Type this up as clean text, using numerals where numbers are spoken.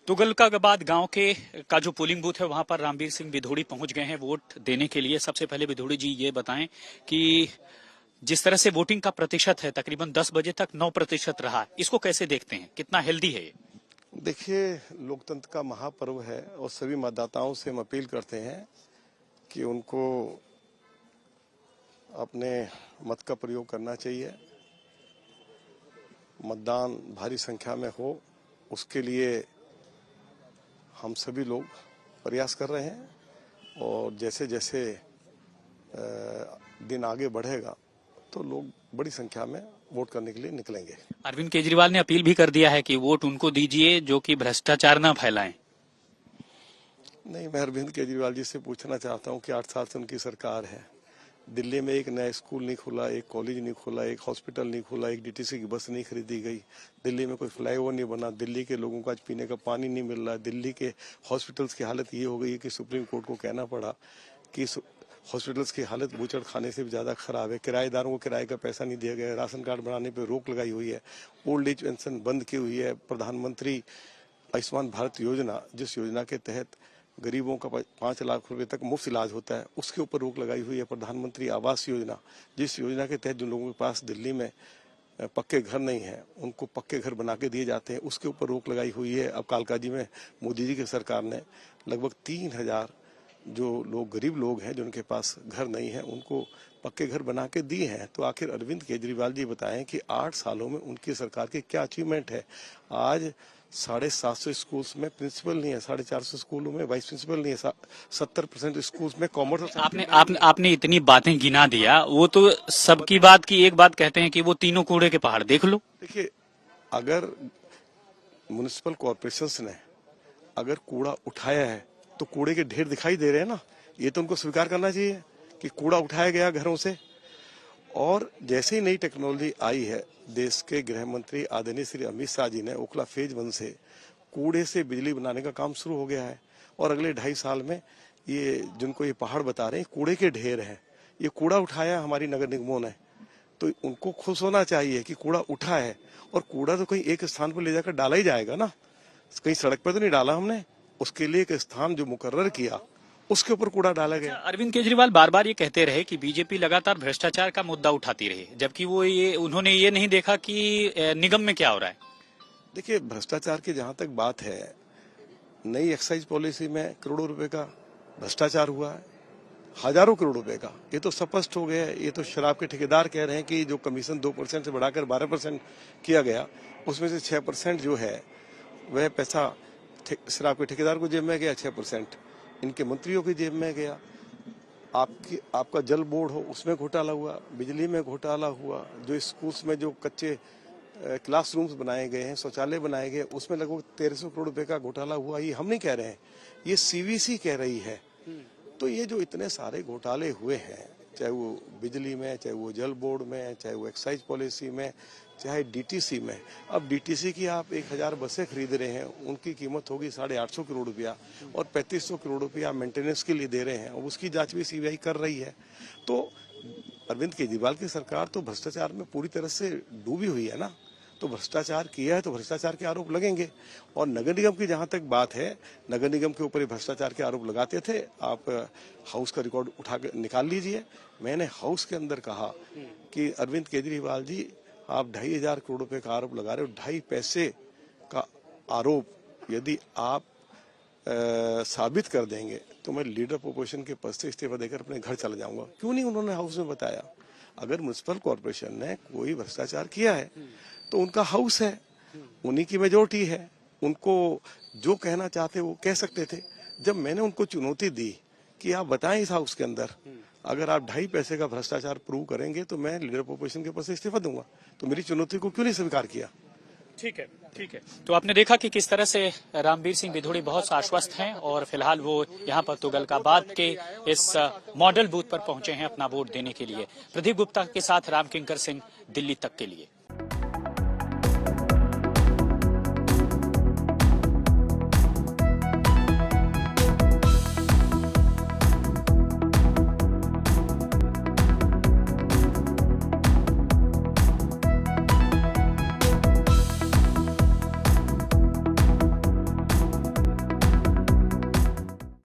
तुगलकाबाद गांव का जो पोलिंग बूथ है वहां पर रामवीर सिंह विधोड़ी पहुंच गए हैं वोट देने के लिए। सबसे पहले विधोड़ी जी ये बताएं कि जिस तरह से वोटिंग का प्रतिशत है तकरीबन 10 बजे तक 9% रहा, इसको कैसे देखते हैं, कितना हेल्दी है ये? देखिए, लोकतंत्र का महापर्व है और सभी मतदाताओं से हम अपील करते हैं कि उनको अपने मत का प्रयोग करना चाहिए। मतदान भारी संख्या में हो, उसके लिए हम सभी लोग प्रयास कर रहे हैं और जैसे जैसे दिन आगे बढ़ेगा तो लोग बड़ी संख्या में वोट करने के लिए निकलेंगे। अरविंद केजरीवाल ने अपील भी कर दिया है कि वोट उनको दीजिए जो कि भ्रष्टाचार न फैलाएं। नहीं, मैं अरविंद केजरीवाल जी से पूछना चाहता हूं कि 8 साल से उनकी सरकार है। दिल्ली में एक नया स्कूल नहीं खुला, एक कॉलेज नहीं खुला, एक हॉस्पिटल नहीं खुला, एक डीटीसी की बस नहीं खरीदी गई, दिल्ली में कोई फ्लाईओवर नहीं बना, दिल्ली के लोगों को आज पीने का पानी नहीं मिल रहा है। दिल्ली के हॉस्पिटल्स की हालत ये हो गई है कि सुप्रीम कोर्ट को कहना पड़ा कि हॉस्पिटल्स की हालत बूचड़ खाने से भी ज्यादा खराब है। किराएदारों को किराए का पैसा नहीं दिया गया, राशन कार्ड बनाने पर रोक लगाई हुई है, ओल्ड एज पेंशन बंद की हुई है। प्रधानमंत्री आयुष्मान भारत योजना, जिस योजना के तहत गरीबों का 5 लाख रुपए तक मुफ्त इलाज होता है, उसके ऊपर रोक लगाई हुई है। प्रधानमंत्री आवास योजना, जिस योजना के तहत जिन लोगों के पास दिल्ली में पक्के घर नहीं है उनको पक्के घर बना के दिए जाते हैं, उसके ऊपर रोक लगाई हुई है। अब कालकाजी में मोदी जी की सरकार ने लगभग 3000 जो लोग गरीब लोग हैं जिनके पास घर नहीं है उनको पक्के घर बना के दिए हैं। तो आखिर अरविंद केजरीवाल जी बताएं कि 8 सालों में उनकी सरकार की क्या अचीवमेंट है। आज 750 स्कूल्स में प्रिंसिपल नहीं है, 450 स्कूलों में वाइस प्रिंसिपल नहीं है, 70% स्कूल्स में कॉमर्स। आपने इतनी बातें गिना दिया, वो तो सबकी बात की एक बात कहते हैं कि वो तीनों कूड़े के पहाड़ देख लो। देखिए, अगर म्युनिसिपल कॉर्पोरेशंस ने अगर कूड़ा उठाया है तो कूड़े के ढेर दिखाई दे रहे हैं ना, ये तो उनको स्वीकार करना चाहिए कि कूड़ा उठाया गया घरों से। और जैसे ही नई टेक्नोलॉजी आई है, देश के गृह मंत्री आदरणीय श्री अमित शाह जी ने ओखला फेज 1 से कूड़े से बिजली बनाने का काम शुरू हो गया है और अगले 2.5 साल में ये जिनको ये पहाड़ बता रहे हैं कूड़े के ढेर हैं, ये कूड़ा उठाया हमारी नगर निगमों ने, तो उनको खुश होना चाहिए कि कूड़ा उठा है। और कूड़ा तो कहीं एक स्थान पर ले जाकर डाला ही जाएगा ना, कहीं सड़क पर तो नहीं डाला हमने, उसके लिए एक स्थान जो मुकर्रर किया उसके ऊपर कूड़ा डाला गया। अरविंद केजरीवाल बार बार ये कहते रहे कि बीजेपी लगातार भ्रष्टाचार का मुद्दा उठाती रही, जबकि उन्होंने ये नहीं देखा कि निगम में क्या हो रहा है। देखिए, भ्रष्टाचार की जहां तक बात है, नई एक्साइज पॉलिसी में करोड़ों रुपए का भ्रष्टाचार हुआ है, हजारों करोड़ रुपए का, ये तो स्पष्ट हो गया है। ये तो शराब के ठेकेदार कह रहे हैं कि जो कमीशन 2% से बढ़ाकर 12% किया गया, उसमें से 6% जो है वह पैसा शराब के ठेकेदार को जेब में गया, 6% इनके मंत्रियों की जेब में गया। आपका जल बोर्ड हो उसमें घोटाला हुआ, बिजली में घोटाला हुआ, जो स्कूल्स में जो कच्चे क्लासरूम्स बनाए गए हैं, शौचालय बनाए गए, उसमें लगभग 1300 करोड़ रुपए का घोटाला हुआ। ये हम नहीं कह रहे हैं, ये सीवीसी कह रही है। तो ये जो इतने सारे घोटाले हुए हैं, चाहे वो बिजली में, चाहे वो जल बोर्ड में, चाहे वो एक्साइज पॉलिसी में, चाहे डीटीसी में। अब डीटीसी की आप 1000 बसें खरीद रहे हैं, उनकी कीमत होगी 850 करोड़ रुपया और 3500 करोड़ रुपया मेंटेनेंस के लिए दे रहे हैं, और उसकी जांच भी सीबीआई कर रही है। तो अरविंद केजरीवाल की सरकार तो भ्रष्टाचार में पूरी तरह से डूबी हुई है ना, तो भ्रष्टाचार किया है तो भ्रष्टाचार के आरोप लगेंगे। और नगर निगम की जहां तक बात है, नगर निगम के ऊपर भ्रष्टाचार के आरोप लगाते थे। आप हाउस का रिकॉर्ड उठा के निकाल लीजिए। मैंने हाउस के अंदर कहा कि अरविंद केजरीवाल जी, आप 2500 करोड़ रुपए का आरोप लगा रहे हो, 2.5 पैसे का आरोप यदि आप साबित कर देंगे तो मैं लीडर अपोजिशन के पद से इस्तीफा देकर अपने घर चला जाऊंगा। क्यों नहीं उन्होंने हाउस में बताया? अगर म्युनिसिपल कॉर्पोरेशन ने कोई भ्रष्टाचार किया है तो उनका हाउस है, उन्हीं की मेजोरिटी है, उनको जो कहना चाहते वो कह सकते थे। जब मैंने उनको चुनौती दी कि आप बताएं इस हाउस के अंदर, अगर आप 2.5 पैसे का भ्रष्टाचार प्रूव करेंगे तो मैं लीडर अपोजिशन के पद से इस्तीफा दूंगा, तो मेरी चुनौती को क्यों नहीं स्वीकार किया? ठीक है। तो आपने देखा कि किस तरह से रामवीर सिंह विधोड़ी बहुत आश्वस्त हैं और फिलहाल वो यहाँ पर तुगलकाबाद के इस मॉडल बूथ पर पहुंचे हैं अपना वोट देने के लिए। प्रदीप गुप्ता के साथ राम किंकर सिंह, दिल्ली तक के लिए।